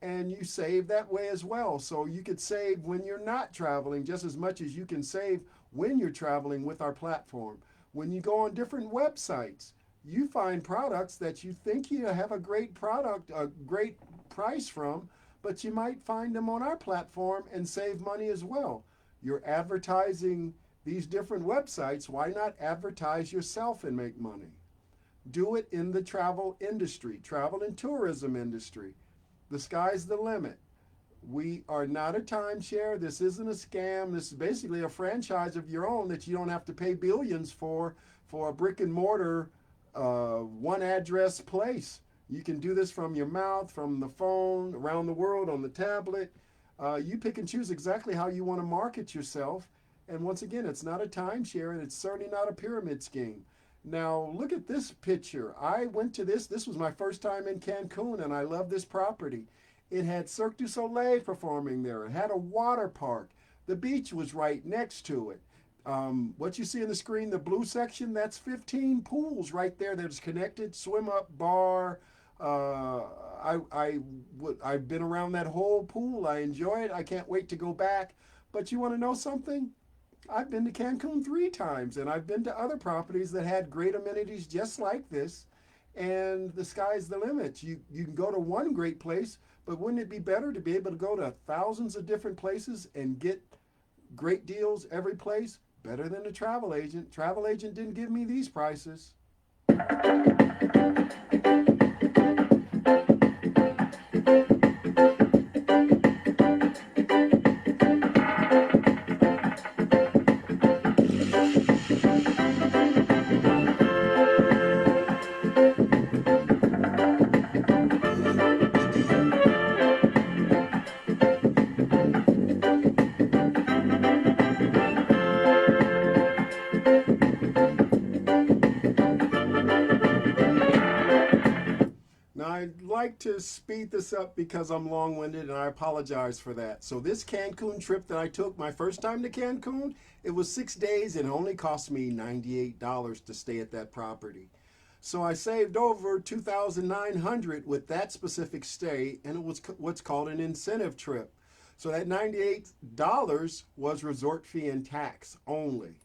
and you save that way as well. So you could save when you're not traveling just as much as you can save when you're traveling with our platform. When you go on different websites, you find products that you think you have a great product, a great price from, but you might find them on our platform and save money as well. You're advertising these different websites. Why not advertise yourself and make money? Do it in the travel industry, travel and tourism industry. The sky's the limit. We are not a timeshare. This isn't a scam. This is basically a franchise of your own that you don't have to pay billions for a brick and mortar, one address place. You can do this from your mouth, from the phone, around the world, on the tablet. You pick and choose exactly how you want to market yourself. And once again, it's not a timeshare, and it's certainly not a pyramid scheme. Now, look at this picture. I went to this. This was my first time in Cancun, and I love this property. It had Cirque du Soleil performing there. It had a water park. The beach was right next to it. What you see on the screen, the blue section, that's 15 pools right there that is connected. Swim up, bar. I've been around that whole pool. I enjoy it. I can't wait to go back. But you want to know something? I've been to Cancun 3 times, and I've been to other properties that had great amenities just like this. And the sky's the limit. You can go to one great place, but wouldn't it be better to be able to go to thousands of different places and get great deals every place? Better than a travel agent. Travel agent didn't give me these prices. Now, I'd like to speed this up because I'm long-winded, and I apologize for that. So this Cancun trip that I took, my first time to Cancun, it was 6 days and it only cost me $98 to stay at that property. So I saved over $2,900 with that specific stay, and it was what's called an incentive trip. So that $98 was resort fee and tax only.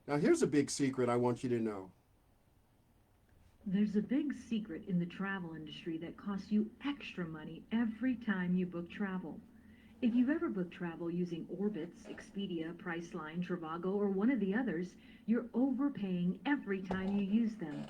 Now here's a big secret I want you to know. There's a big secret in the travel industry that costs you extra money every time you book travel. If you've ever booked travel using Orbitz, Expedia, Priceline, Trivago, or one of the others, you're overpaying every time you use them.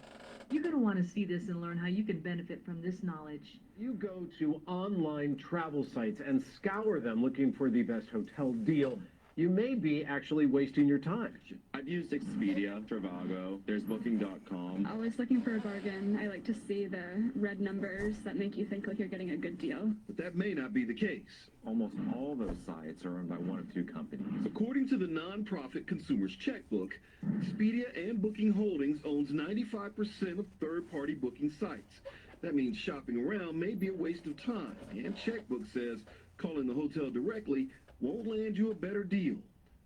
You're going to want to see this and learn how you can benefit from this knowledge. You go to online travel sites and scour them looking for the best hotel deal. You may be actually wasting your time. I've used Expedia, Trivago, there's Booking.com. Always looking for a bargain. I like to see the red numbers that make you think like you're getting a good deal. But that may not be the case. Almost all those sites are owned by one of two companies. According to the nonprofit Consumer's Checkbook, Expedia and Booking Holdings owns 95% of third-party booking sites. That means shopping around may be a waste of time. And Checkbook says calling the hotel directly won't land you a better deal.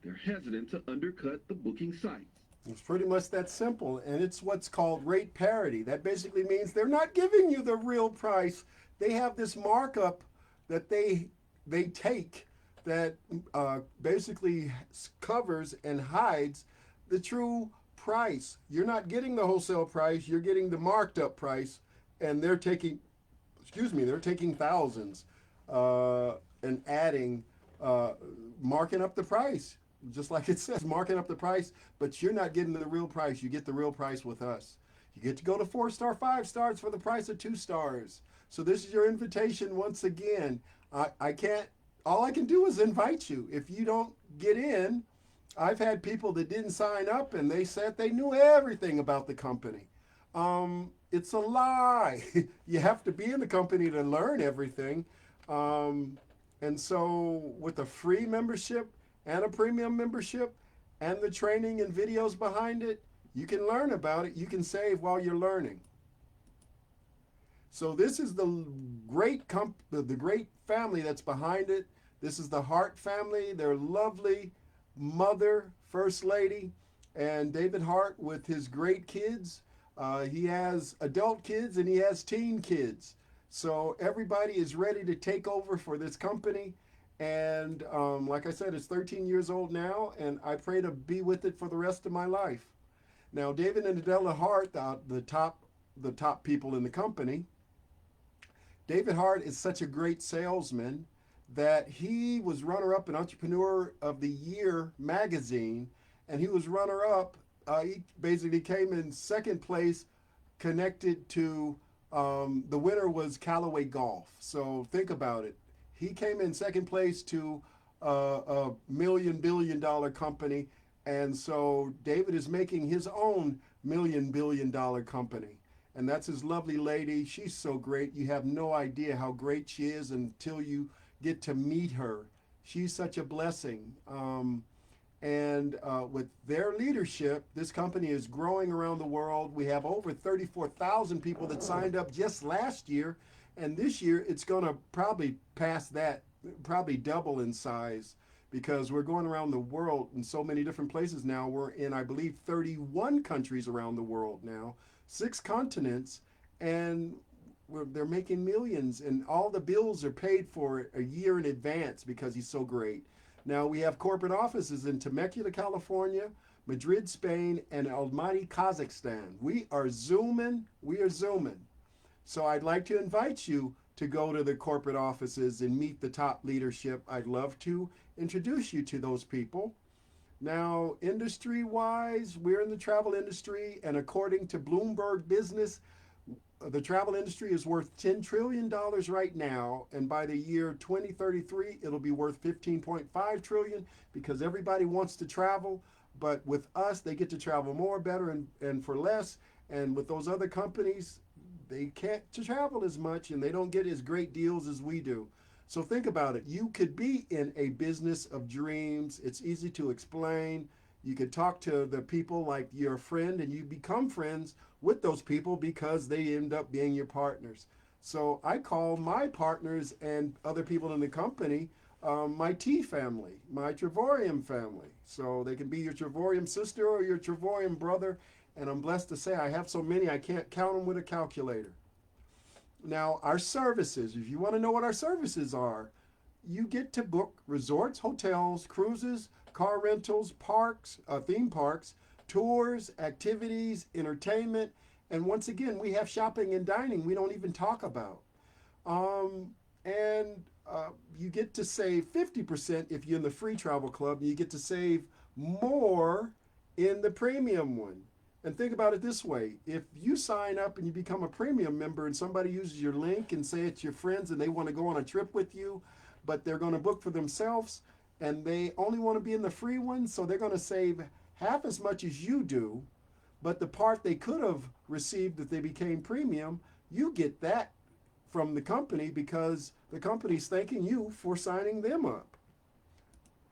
They're hesitant to undercut the booking sites. It's pretty much that simple, and it's what's called rate parity. That basically means they're not giving you the real price. They have this markup that they take that basically covers and hides the true price. You're not getting the wholesale price, you're getting the marked up price, and they're taking, they're taking thousands and adding, marking up the price. Just like it says, marking up the price, but you're not getting the real price. You get the real price with us. You get to go to 4-star, 5 stars for the price of 2 stars. So this is your invitation once again. All I can do is invite you. If you don't get in, I've had people that didn't sign up and they said they knew everything about the company. It's a lie. You have to be in the company to learn everything. And so with a free membership and a premium membership and the training and videos behind it, you can learn about it. You can save while you're learning. So this is the great family that's behind it. This is the Hart family. They're lovely mother, First Lady, and David Hart with his great kids. He has adult kids and he has teen kids. So everybody is ready to take over for this company. And like I said, it's 13 years old now, and I pray to be with it for the rest of my life. Now, David and Adela Hart, the top people in the company, David Hart is such a great salesman that he was runner-up in Entrepreneur of the Year magazine, and he was runner-up. He basically came in second place, connected to the winner was Callaway Golf. So think about it. He came in second place to a $1 billion company, and so David is making his own $1 billion company. And that's his lovely lady. She's so great. You have no idea how great she is until you get to meet her. She's such a blessing. With their leadership, this company is growing around the world. We have over 34,000 people that signed up just last year. And this year, it's going to probably pass that, probably double in size, because we're going around the world in so many different places now. We're in, I believe, 31 countries around the world now, 6 continents, and they're making millions. And all the bills are paid for a year in advance because he's so great. Now, we have corporate offices in Temecula, California, Madrid, Spain, and Almaty, Kazakhstan. We are zooming. So I'd like to invite you to go to the corporate offices and meet the top leadership. I'd love to introduce you to those people. Now, industry-wise, we're in the travel industry, and according to Bloomberg Business, the travel industry is worth $10 trillion right now, and by the year 2033, it'll be worth $15.5 trillion because everybody wants to travel, but with us, they get to travel more, better, and for less, and with those other companies, they can't travel as much, and they don't get as great deals as we do. So think about it. You could be in a business of dreams. It's easy to explain. You could talk to the people like your friend, and you become friends with those people because they end up being your partners. So I call my partners and other people in the company my T family, my Trevorium family. So they can be your Trevorium sister or your Trevorium brother. And I'm blessed to say I have so many I can't count them with a calculator. Now, our services, if you want to know what our services are, you get to book resorts, hotels, cruises, car rentals, parks, theme parks, tours, activities, entertainment, and once again, we have shopping and dining we don't even talk about. You get to save 50% if you're in the free travel club, and you get to save more in the premium one. And think about it this way. If you sign up and you become a premium member and somebody uses your link and say it's your friends and they want to go on a trip with you, but they're going to book for themselves and they only want to be in the free one, so they're going to save half as much as you do, but the part they could have received if they became premium, you get that from the company because the company's thanking you for signing them up.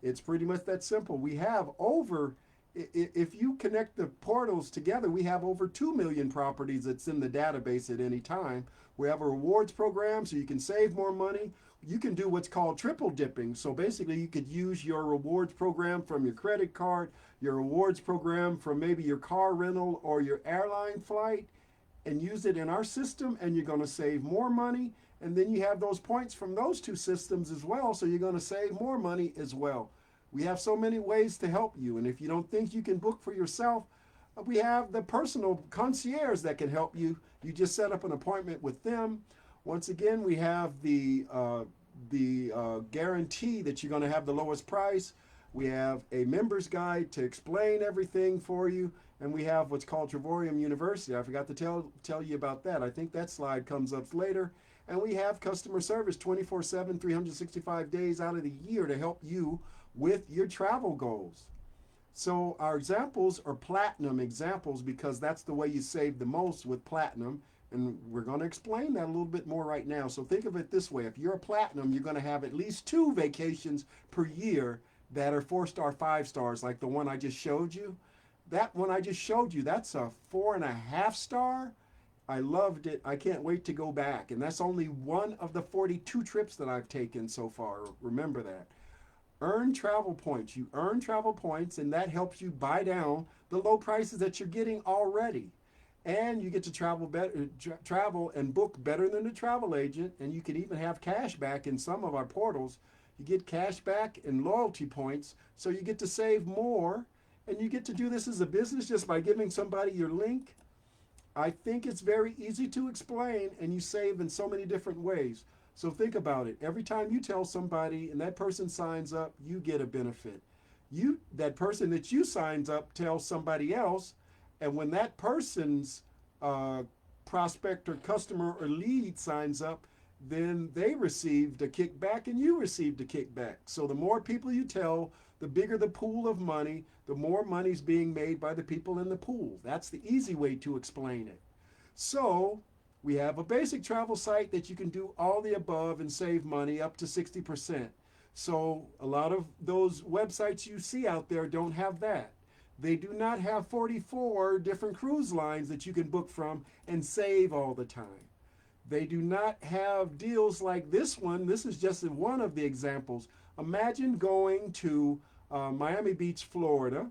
It's pretty much that simple. We have if you connect the portals together, we have over 2 million properties that's in the database at any time. We have a rewards program so you can save more money. You can do what's called triple dipping. So basically you could use your rewards program from your credit card, your rewards program from maybe your car rental or your airline flight, and use it in our system, and you're going to save more money. And then you have those points from those two systems as well, so you're going to save more money as well. We have so many ways to help you, and if you don't think you can book for yourself, we have the personal concierge that can help you. You just set up an appointment with them. Once again, we have the guarantee that you're going to have the lowest price. We have a member's guide to explain everything for you, and we have what's called Trevorium University. I forgot to tell you about that. I think that slide comes up later. And we have customer service 24/7, 365 days out of the year to help you with your travel goals. So our examples are platinum examples because that's the way you save the most with platinum. And we're going to explain that a little bit more right now. So think of it this way. If you're a platinum, you're going to have at least 2 vacations per year that are 4-star, 5 stars, like the one I just showed you. That one I just showed you, that's a 4.5 star. I loved it. I can't wait to go back. And that's only one of the 42 trips that I've taken so far. Remember that. Earn travel points. You earn travel points, and that helps you buy down the low prices that you're getting already. And you get to travel better, travel and book better than the travel agent, and you can even have cash back in some of our portals. You get cash back and loyalty points, so you get to save more, and you get to do this as a business just by giving somebody your link. I think it's very easy to explain, and you save in so many different ways. So think about it. Every time you tell somebody and that person signs up, you get a benefit. That person that you signs up tells somebody else, and when that person's prospect or customer or lead signs up, then they received a kickback and you received a kickback. So the more people you tell, the bigger the pool of money, the more money's being made by the people in the pool. That's the easy way to explain it. So we have a basic travel site that you can do all the above and save money up to 60%. So a lot of those websites you see out there don't have that. They do not have 44 different cruise lines that you can book from and save all the time. They do not have deals like this one. This is just one of the examples. Imagine going to Miami Beach, Florida,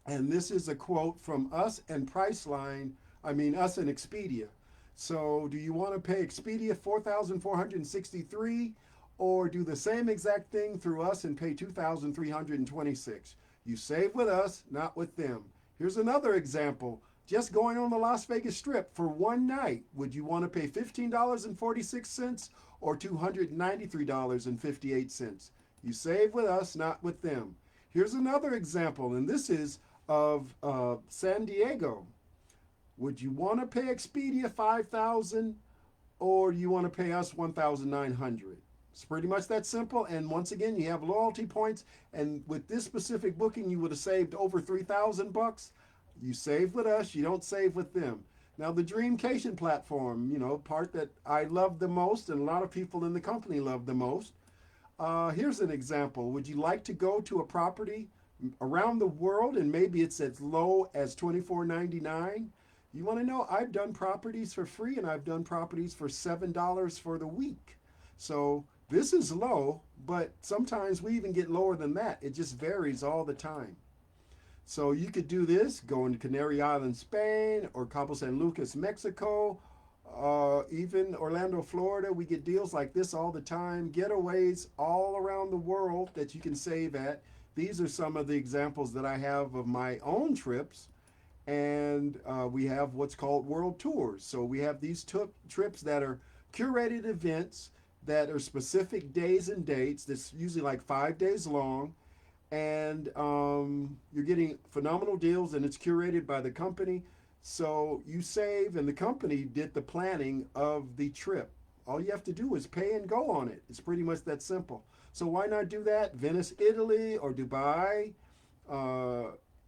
and this is a quote from us and Priceline, us and Expedia. So do you want to pay Expedia $4,463 or do the same exact thing through us and pay $2,326? You save with us, not with them. Here's another example. Just going on the Las Vegas Strip for one night, would you want to pay $15.46 or $293.58? You save with us, not with them. Here's another example, and this is of San Diego. Would you want to pay Expedia $5,000 or do you want to pay us $1,900? It's pretty much that simple. And once again, you have loyalty points. And with this specific booking, you would have saved over $3,000. You save with us, you don't save with them. Now the Dreamcation platform, part that I love the most and a lot of people in the company love the most. Here's an example. Would you like to go to a property around the world and maybe it's as low as $24.99? You want to know, I've done properties for free and I've done properties for $7 for the week. So this is low, but sometimes we even get lower than that. It just varies all the time. So you could do this, go into Canary Islands, Spain, or Cabo San Lucas, Mexico, even Orlando, Florida. We get deals like this all the time. Getaways all around the world that you can save at. These are some of the examples that I have of my own trips. And we have what's called world tours. So we have these trips that are curated events that are specific days and dates. That's usually like 5 days long. And you're getting phenomenal deals and it's curated by the company. So you save and the company did the planning of the trip. All you have to do is pay and go on it. It's pretty much that simple. So why not do that? Venice, Italy, or Dubai,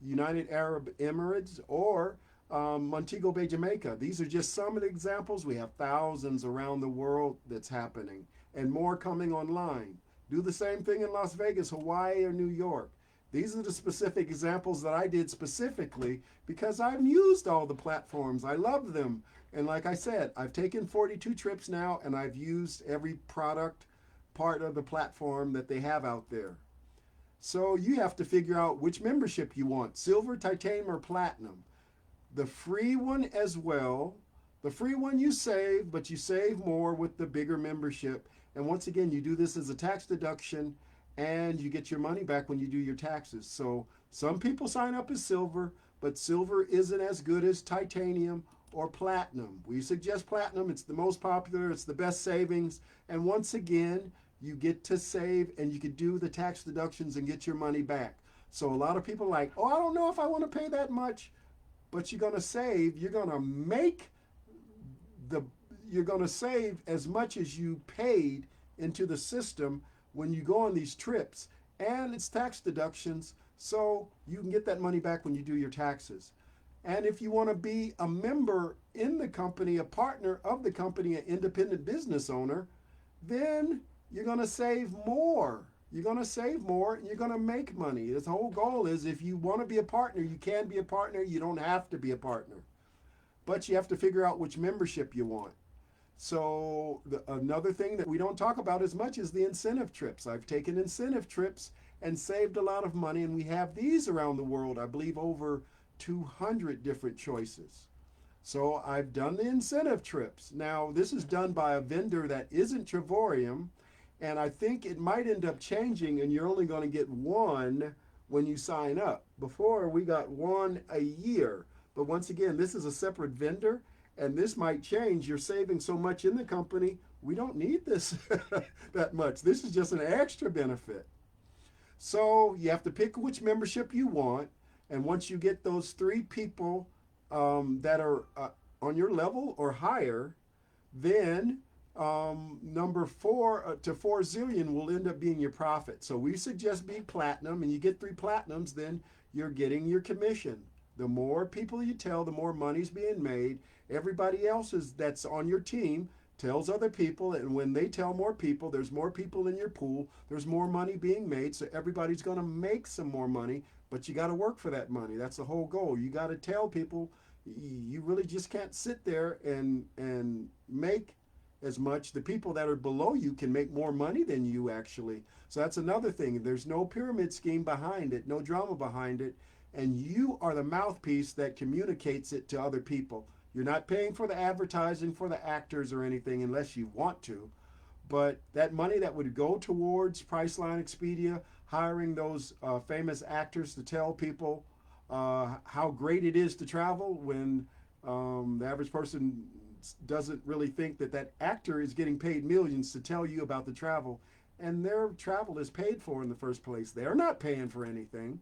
United Arab Emirates, or Montego Bay, Jamaica. These are just some of the examples. We have thousands around the world that's happening and more coming online. Do the same thing in Las Vegas, Hawaii, or New York. These are the specific examples that I did specifically because I've used all the platforms. I love them. And like I said, I've taken 42 trips now and I've used every part of the platform that they have out there. So you have to figure out which membership you want, silver, titanium, or platinum. The free one as well. The free one you save, but you save more with the bigger membership. And once again, you do this as a tax deduction and you get your money back when you do your taxes. So some people sign up as silver, but silver isn't as good as titanium or platinum. We suggest platinum. It's the most popular. It's the best savings. And once again, you get to save and you can do the tax deductions and get your money back. So a lot of people are like, oh, I don't know if I want to pay that much, but you're going to save. You're going to save as much as you paid into the system when you go on these trips. And it's tax deductions, so you can get that money back when you do your taxes. And if you want to be a member in the company, a partner of the company, an independent business owner, then you're going to save more. You're going to save more and you're going to make money. The whole goal is if you want to be a partner, you can be a partner. You don't have to be a partner. But you have to figure out which membership you want. So another thing that we don't talk about as much is the incentive trips. I've taken incentive trips and saved a lot of money, and we have these around the world, I believe over 200 different choices. So I've done the incentive trips. Now, this is done by a vendor that isn't Trivorium, and I think it might end up changing, and you're only going to get one when you sign up. Before, we got one a year. But once again, this is a separate vendor, and this might change. You're saving so much in the company, we don't need this that much. This is just an extra benefit. So you have to pick which membership you want, and once you get those 3 people that are on your level or higher, then number 4 to 4 zillion will end up being your profit. So we suggest be platinum, and you get 3 platinums, then you're getting your commission. The more people you tell, the more money's being made. Everybody else that's on your team tells other people, and when they tell more people, there's more people in your pool, there's more money being made, so everybody's going to make some more money, but you got to work for that money. That's the whole goal. You got to tell people. You really just can't sit there and make as much. The people that are below you can make more money than you actually. So that's another thing. There's no pyramid scheme behind it, no drama behind it, and you are the mouthpiece that communicates it to other people. You're not paying for the advertising for the actors or anything unless you want to, but that money that would go towards Priceline, Expedia, hiring those famous actors to tell people how great it is to travel, when the average person doesn't really think that that actor is getting paid millions to tell you about the travel, and their travel is paid for in the first place. They're not paying for anything.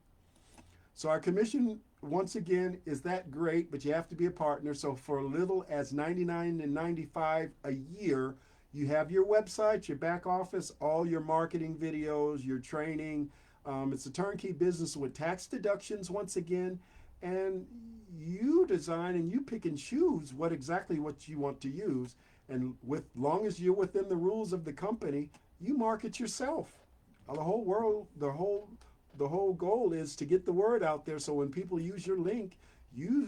So our commission, once again, is that great, but you have to be a partner. So for as little as $99.95 a year, you have your website, your back office, all your marketing videos, your training. It's a turnkey business with tax deductions, once again, and you design and you pick and choose what you want to use. And long as you're within the rules of the company, you market yourself. The whole world, the whole goal is to get the word out there, so when people use your link,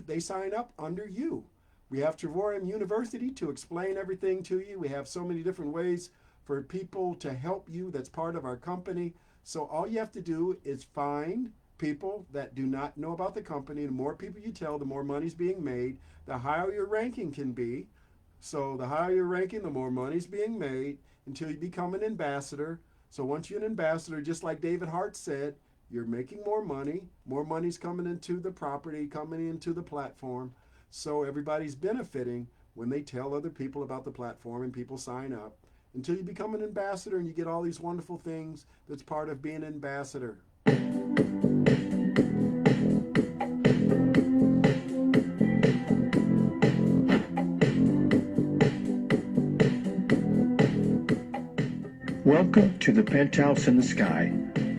they sign up under you. We have Trivorium University to explain everything to you. We have so many different ways for people to help you that's part of our company. So all you have to do is find people that do not know about the company. The more people you tell, the more money's being made. The higher your ranking can be. So the higher your ranking, the more money's being made until you become an ambassador. So once you're an ambassador, just like David Hart said, you're making more money. More money's coming into the property, coming into the platform. So everybody's benefiting when they tell other people about the platform and people sign up, until you become an ambassador and you get all these wonderful things that's part of being an ambassador. Welcome to the Penthouse in the Sky,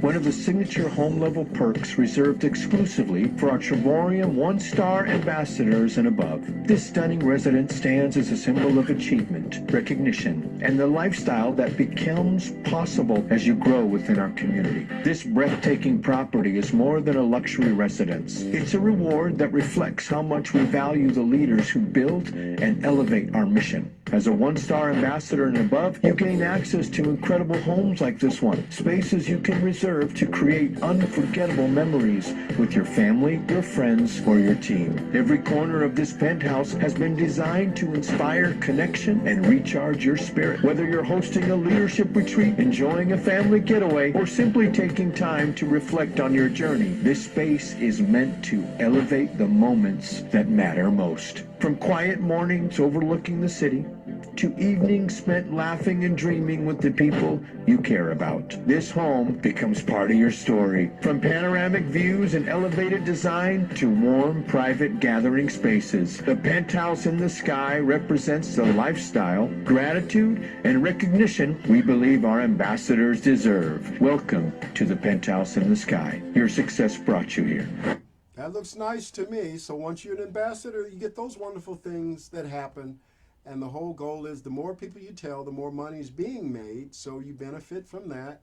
one of the signature home-level perks reserved exclusively for our Trivorium one-star ambassadors and above. This stunning residence stands as a symbol of achievement, recognition, and the lifestyle that becomes possible as you grow within our community. This breathtaking property is more than a luxury residence. It's a reward that reflects how much we value the leaders who build and elevate our mission. As a one-star ambassador and above, you gain access to incredible homes like this one, spaces you can reserve to create unforgettable memories with your family, your friends, or your team. Every corner of this penthouse has been designed to inspire connection and recharge your spirit. Whether you're hosting a leadership retreat, enjoying a family getaway, or simply taking time to reflect on your journey, this space is meant to elevate the moments that matter most. From quiet mornings overlooking the city, to evenings spent laughing and dreaming with the people you care about, this home becomes part of your story. From panoramic views and elevated design to warm, private gathering spaces, the Penthouse in the Sky represents the lifestyle, gratitude, and recognition we believe our ambassadors deserve. Welcome to the Penthouse in the Sky. Your success brought you here. That looks nice to me. So once you're an ambassador, you get those wonderful things that happen. And the whole goal is the more people you tell, the more money is being made. So you benefit from that.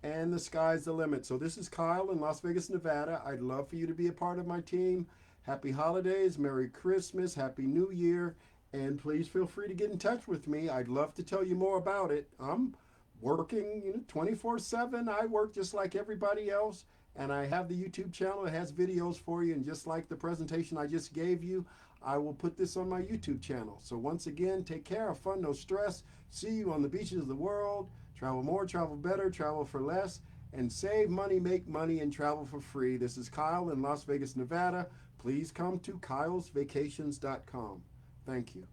And the sky's the limit. So this is Kyle in Las Vegas, Nevada. I'd love for you to be a part of my team. Happy holidays, Merry Christmas, Happy New Year. And please feel free to get in touch with me. I'd love to tell you more about it. I'm working 24/7. I work just like everybody else. And I have the YouTube channel that has videos for you. And just like the presentation I just gave you, I will put this on my YouTube channel. So once again, take care, have fun, no stress. See you on the beaches of the world. Travel more, travel better, travel for less, and save money, make money, and travel for free. This is Kyle in Las Vegas, Nevada. Please come to kylesvacations.com. Thank you.